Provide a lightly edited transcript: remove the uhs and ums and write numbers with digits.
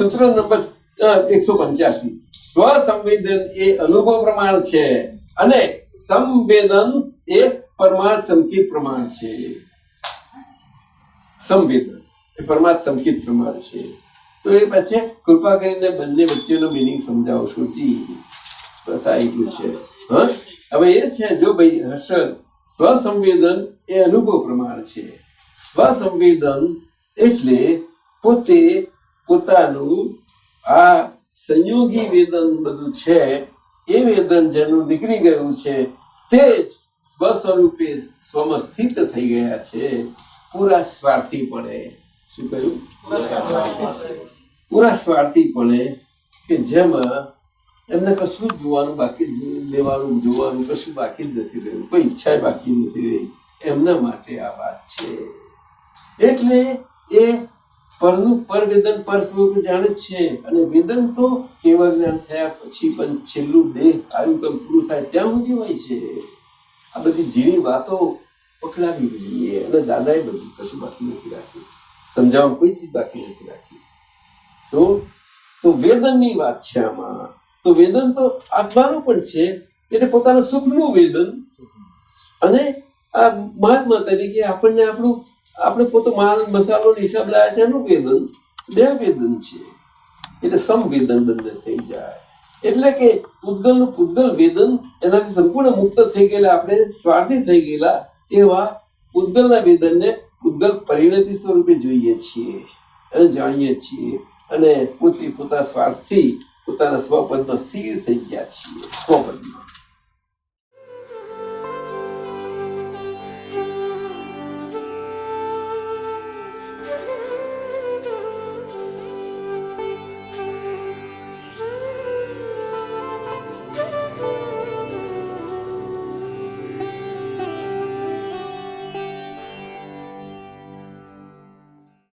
સૂત્ર નંબર 185 સ્વસંવેદન એ અનુભવ પ્રમાણ છે અને સંવેદન એ પરમાર્થ સંકેત પ્રમાણ છે. સંવેદન એ પરમાર્થ સંકેત પ્રમાણ છે. તો એ પછી કૃપા કરીને બંને વચ્ચેનો મિનિંગ સમજાવશો જી. બસ આ એટલું છે. હા, હવે એ છે જો ભાઈ હર્ષદ, સ્વસંવેદન એ અનુભવ પ્રમાણ છે. સ્વસંવેદન એટલે પોતે પોતાનું આ સંયોગી વેદન બધું છે એ વેદન જેનું નીકળી ગયું છે તે જ સ્વ સ્વરૂપે સ્વમાં સ્થિત થઈ ગયા છે પૂરા સ્વાર્થીપણે. શું કહ્યું? પૂરા સ્વાર્થીપણે, કે જેમાં એમને કશું જ જોવાનું બાકી, લેવાનું જોવાનું કશું બાકી જ નથી રહ્યું, કોઈ ઈચ્છા બાકી નથી રહી. એમના માટે આ વાત છે. એટલે એ પરનું પરવેદન પર સ્વરૂપ જાણે છે. અને વેદન તો કેવળ જ્ઞાન થયા પછી પણ છેલ્લું દેહ આયુકમ પૂરું થાય ત્યાં સુધી હોય છે. આ બધી ઝીણી વાતો પકડાવી જોઈએ. અને દાદાએ બધું કશું બાકી નથી રાખ્યું, સમજાવવામાં કોઈ ચીજ બાકી નથી રાખી. તો વેદનની વાત છે આમાં. તો વેદન તો આત્માનું પણ છે, એટલે પોતાના સુખનું વેદન. અને આ મહાત્મા તરીકે આપણને આપણે પોતે માલ મસાલો હિસાબ લાયા છે એનું વેદન, બે વેદન છે. એટલે સંવેદન બંને થઈ જાય. એટલે કે પૂતગલનું પૂતગલ વેદન, એનાથી સંપૂર્ણ મુક્ત થઈ ગયેલા, આપણે સ્વાર્થી થઈ ગયેલા એવા પૂતગલના વેદનને પૂતગલ પરિણતિ સ્વરૂપે જોઈએ છીએ અને જાણીએ છીએ. અને પોતે પોતાના સ્વાર્થથી પોતાના સ્વપદમાં સ્થિર થઈ ગયા છીએ. સ્વપદમાં